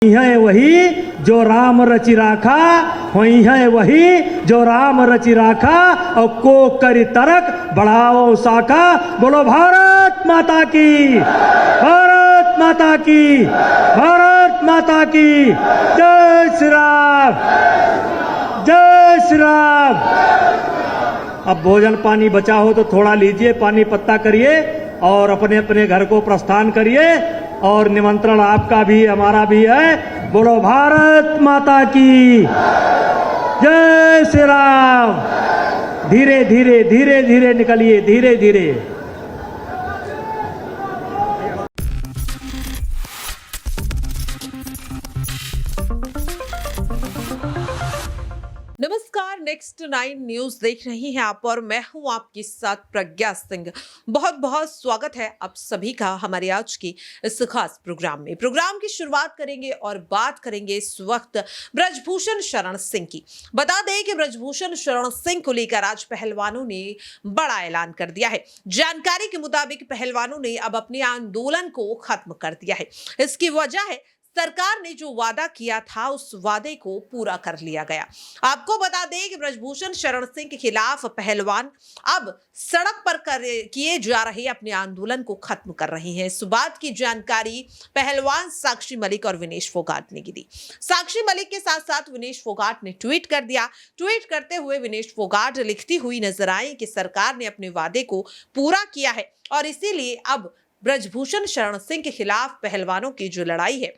है वही जो राम रचि राखा, वही है वही जो राम रचि राखा, और को करी तरक बढ़ाओ शाखा। बोलो भारत माता की, भारत माता की, भारत माता की। जय श्री राम, जय श्री राम। अब भोजन पानी बचा हो तो थोड़ा लीजिए, पानी पत्ता करिए और अपने अपने घर को प्रस्थान करिए। और निमंत्रण आपका भी हमारा भी है। बोलो भारत माता की, जय श्री राम। धीरे धीरे धीरे धीरे निकलिए, धीरे धीरे। नमस्कार, नेक्स्ट 9 न्यूज देख रही हैं आप और मैं हूं आपके साथ प्रज्ञा सिंह। बहुत बहुत स्वागत है आप सभी का हमारे आज की इस खास प्रोग्राम में। प्रोग्राम की शुरुआत करेंगे और बात करेंगे इस वक्त ब्रजभूषण शरण सिंह की। बता दें कि ब्रजभूषण शरण सिंह को लेकर आज पहलवानों ने बड़ा ऐलान कर दिया है। जानकारी के मुताबिक पहलवानों ने अब अपने आंदोलन को खत्म कर दिया है। इसकी वजह है सरकार ने जो वादा किया था उस वादे को पूरा कर लिया गया। आपको बता दें कि ब्रजभूषण शरण सिंह के खिलाफ पहलवान अब सड़क पर किए जा रहे अपने आंदोलन को खत्म कर रहे हैं। इस बात की जानकारी पहलवान साक्षी मलिक और विनेश फोगाट ने दी। साक्षी मलिक के साथ साथ विनेश फोगाट ने ट्वीट कर दिया। ट्वीट करते हुए विनेश फोगाट लिखती हुई नजर आई कि सरकार ने अपने वादे को पूरा किया है और इसीलिए अब ब्रजभूषण शरण सिंह के खिलाफ पहलवानों की जो लड़ाई है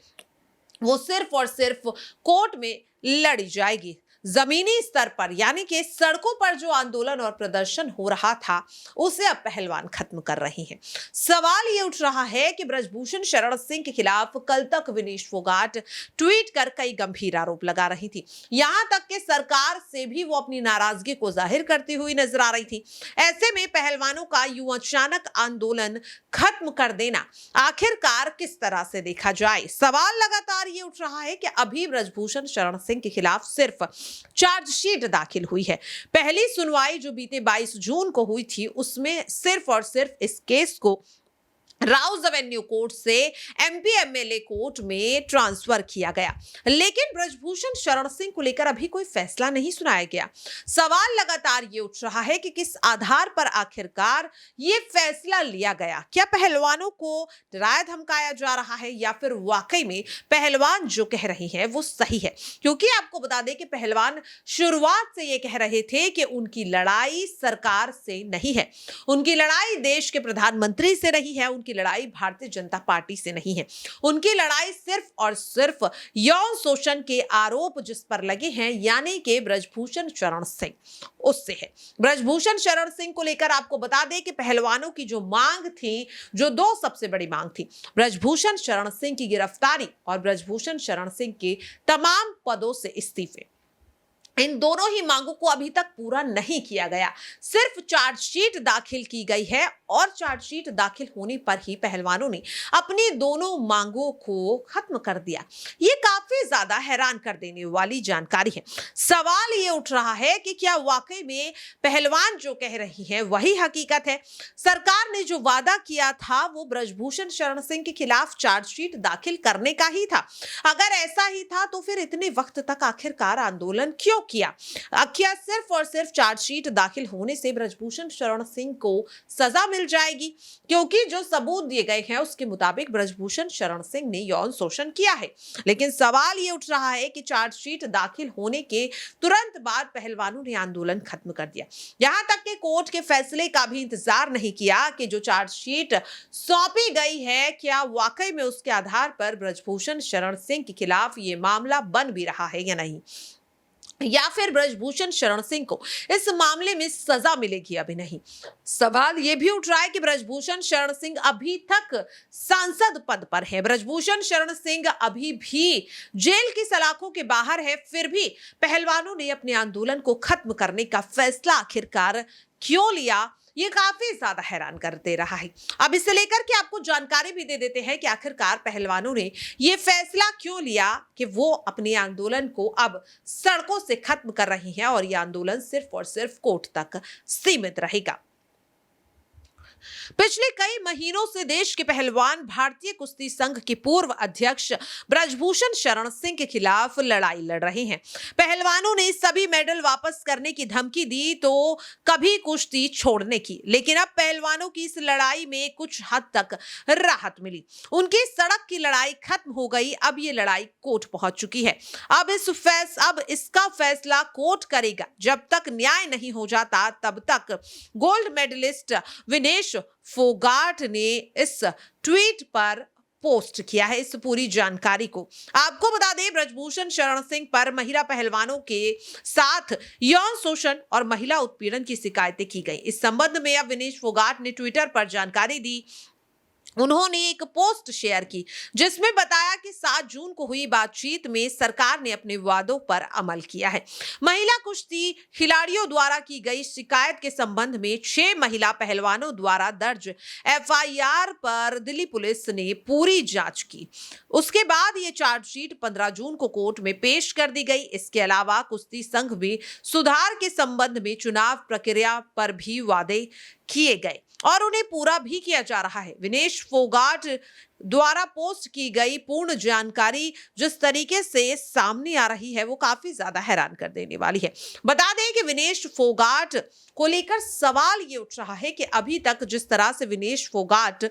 वो सिर्फ और सिर्फ कोर्ट में लड़ी जाएगी। जमीनी स्तर पर यानी कि सड़कों पर जो आंदोलन और प्रदर्शन हो रहा था उसे अब पहलवान खत्म कर रहे हैं। सवाल ये उठ रहा है कि ब्रजभूषण शरण सिंह के खिलाफ कल तक विनेश फोगाट ट्वीट कर कई गंभीर आरोप लगा रही थी। यहां तक कि सरकार से भी वो अपनी नाराजगी को जाहिर करती हुई नजर आ रही थी। ऐसे में पहलवानों का यूं अचानक आंदोलन खत्म कर देना आखिरकार किस तरह से देखा जाए। सवाल लगातार ये उठ रहा है कि अभी ब्रजभूषण शरण सिंह के खिलाफ सिर्फ चार्जशीट दाखिल हुई है। पहली सुनवाई जो बीते 22 जून को हुई थी उसमें सिर्फ और सिर्फ इस केस को राउज एवेन्यू कोर्ट से एमपी एमएलए कोर्ट में ट्रांसफर किया गया, लेकिन ब्रजभूषण शरण सिंह को लेकर अभी कोई फैसला नहीं सुनाया गया। सवाल लगातार ये उठ रहा है कि किस आधार पर आखिरकार ये फैसला लिया गया। क्या पहलवानों को डराया धमकाया जा रहा है या फिर वाकई में पहलवान जो कह रही है वो सही है? क्योंकि आपको बता दें कि पहलवान शुरुआत से ये कह रहे थे कि उनकी लड़ाई सरकार से नहीं है, उनकी लड़ाई देश के प्रधानमंत्री से नहीं है, उनकी लड़ाई भारतीय जनता पार्टी से नहीं है। उनकी लड़ाई सिर्फ और सिर्फ यौन शोषण के आरोप जिस पर लगे हैं यानी कि ब्रजभूषण शरण सिंह उससे है। ब्रजभूषण शरण सिंह को लेकर आपको बता दें कि पहलवानों की जो मांग थी, जो दो सबसे बड़ी मांग थी, ब्रजभूषण शरण सिंह की गिरफ्तारी और ब्रजभूषण शरण सिंह के तमाम पदों से इस्तीफे। इन दोनों ही मांगों को अभी तक पूरा नहीं किया गया। सिर्फ चार्जशीट दाखिल की गई है और चार्जशीट दाखिल होने पर ही पहलवानों ने अपनी दोनों मांगों को खत्म कर दिया। ये काफी ज्यादा हैरान कर देने वाली जानकारी है। सवाल ये उठ रहा है कि क्या वाकई में पहलवान जो कह रही है वही हकीकत है? सरकार ने जो वादा किया था वो ब्रजभूषण शरण सिंह के खिलाफ चार्जशीट दाखिल करने का ही था। अगर ऐसा ही था तो फिर इतने वक्त तक आखिरकार आंदोलन क्यों किया? क्या सिर्फ और सिर्फ चार्जशीट दाखिल होने से ब्रजभूषण शरण सिंह को सजा मिल जाएगी? क्योंकि जो सबूत दिए गए हैं उसके मुताबिक ब्रजभूषण शरण सिंह ने यौन शोषण किया है। लेकिन सवाल ये उठ रहा है कि चार्जशीट दाखिल होने के तुरंत बाद पहलवानों ने आंदोलन खत्म कर दिया। यहां तक कि कोर्ट के फैसले का भी इंतजार नहीं किया कि जो चार्जशीट सौंपी गई है क्या वाकई में उसके आधार पर ब्रजभूषण शरण सिंह के खिलाफ ये मामला बन भी रहा है या नहीं, या फिर ब्रजभूषण शरण सिंह को इस मामले में सजा मिलेगी अभी नहीं। सवाल यह भी उठ रहा है कि ब्रजभूषण शरण सिंह अभी तक सांसद पद पर है। ब्रजभूषण शरण सिंह अभी भी जेल की सलाखों के बाहर है, फिर भी पहलवानों ने अपने आंदोलन को खत्म करने का फैसला आखिरकार क्यों लिया, ये काफी ज्यादा हैरान कर दे रहा है। अब इसे लेकर के आपको जानकारी भी दे देते हैं कि आखिरकार पहलवानों ने ये फैसला क्यों लिया कि वो अपने आंदोलन को अब सड़कों से खत्म कर रही हैं और ये आंदोलन सिर्फ और सिर्फ कोर्ट तक सीमित रहेगा। पिछले कई महीनों से देश के पहलवान भारतीय कुश्ती संघ के पूर्व अध्यक्ष ब्रजभूषण शरण सिंह के खिलाफ लड़ाई लड़ रहे हैं। पहलवानों ने सभी मेडल वापस करने की धमकी दी तो कभी कुश्ती छोड़ने की, लेकिन अब पहलवानों की इस लड़ाई में कुछ हद तक राहत मिली। उनकी सड़क की लड़ाई खत्म हो गई, अब ये लड़ाई कोर्ट पहुंच चुकी है। अब इसका फैसला कोर्ट करेगा। जब तक न्याय नहीं हो जाता तब तक गोल्ड मेडलिस्ट विनेश फोगाट ने इस ट्वीट पर पोस्ट किया है इस पूरी जानकारी को। आपको बता दें, ब्रजभूषण शरण सिंह पर महिला पहलवानों के साथ यौन शोषण और महिला उत्पीड़न की शिकायतें की गई। इस संबंध में अब विनेश फोगाट ने ट्विटर पर जानकारी दी। उन्होंने एक पोस्ट शेयर की जिसमें बताया कि 7 जून को हुई बातचीत में सरकार ने अपने वादों पर अमल किया है। महिला कुश्ती खिलाड़ियों द्वारा की गई शिकायत के संबंध में 6 महिला पहलवानों द्वारा दर्ज एफआईआर पर दिल्ली पुलिस ने पूरी जांच की। उसके बाद ये चार्जशीट 15 जून को कोर्ट में पेश कर दी गई। इसके अलावा कुश्ती संघ में सुधार के संबंध में चुनाव प्रक्रिया पर भी वादे किए गए और उन्हें पूरा भी किया जा रहा है। विनेश फोगाट द्वारा पोस्ट की गई पूर्ण जानकारी जिस तरीके से सामने आ रही है वो काफी ज्यादा हैरान कर देने वाली है। बता दें कि विनेश फोगाट को लेकर सवाल ये उठ रहा है कि अभी तक जिस तरह से विनेश फोगाट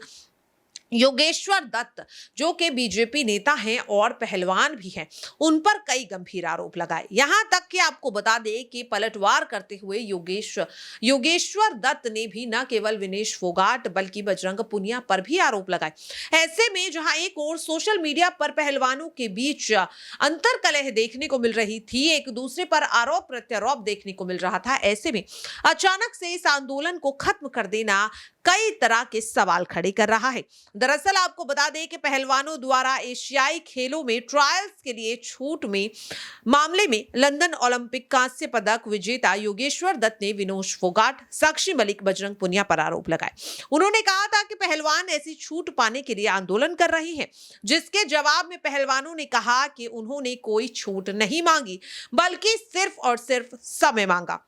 योगेश्वर दत्त जो कि बीजेपी नेता हैं और पहलवान भी हैं, उन पर कई आरोप लगाए। यहां तक कि आपको बता दें कि पलटवार करते हुए योगेश्वर दत्त ने भी न केवल विनेश फोगाट बल्कि बजरंग पुनिया पर भी आरोप लगाए। ऐसे में जहां एक और सोशल मीडिया पर पहलवानों के बीच अंतर कलह देखने को मिल रही थी, एक दूसरे पर आरोप प्रत्यारोप देखने को मिल रहा था, ऐसे में अचानक से इस आंदोलन को खत्म कर देना कई तरह के सवाल खड़े कर रहा है। दरअसल आपको बता दें कि पहलवानों द्वारा एशियाई खेलों में ट्रायल्स के लिए छूट में मामले में लंदन ओलंपिक कांस्य पदक विजेता योगेश्वर दत्त ने विनेश फोगाट, साक्षी मलिक, बजरंग पुनिया पर आरोप लगाए। उन्होंने कहा था कि पहलवान ऐसी छूट पाने के लिए आंदोलन कर रहे हैं, जिसके जवाब में पहलवानों ने कहा कि उन्होंने कोई छूट नहीं मांगी बल्कि सिर्फ और सिर्फ समय मांगा।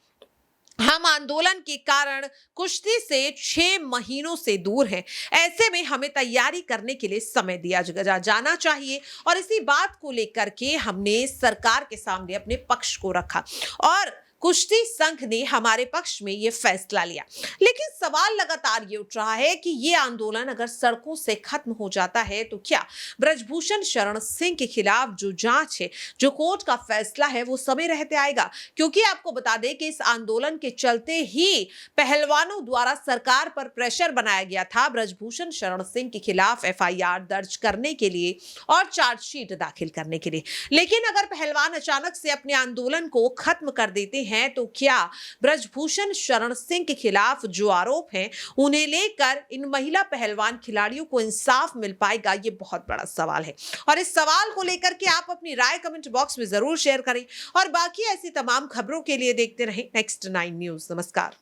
हम आंदोलन के कारण कुश्ती से 6 महीनों से दूर हैं। ऐसे में हमें तैयारी करने के लिए समय दिया जाना चाहिए और इसी बात को लेकर के हमने सरकार के सामने अपने पक्ष को रखा और कुश्ती संघ ने हमारे पक्ष में ये फैसला लिया। लेकिन सवाल लगातार ये उठ रहा है कि ये आंदोलन अगर सड़कों से खत्म हो जाता है तो क्या ब्रजभूषण शरण सिंह के खिलाफ जो जांच है, जो कोर्ट का फैसला है, वो समय रहते आएगा? क्योंकि आपको बता दें कि इस आंदोलन के चलते ही पहलवानों द्वारा सरकार पर प्रेशर बनाया गया था ब्रजभूषण शरण सिंह के खिलाफ एफआईआर दर्ज करने के लिए और चार्जशीट दाखिल करने के लिए। लेकिन अगर पहलवान अचानक से अपने आंदोलन को खत्म कर देते हैं तो क्या ब्रजभूषण शरण सिंह के खिलाफ जो आरोप हैं उन्हें लेकर इन महिला पहलवान खिलाड़ियों को इंसाफ मिल पाएगा? ये बहुत बड़ा सवाल है और इस सवाल को लेकर के आप अपनी राय कमेंट बॉक्स में जरूर शेयर करें और बाकी ऐसी तमाम खबरों के लिए देखते रहें नेक्स्ट 9 न्यूज। नमस्कार।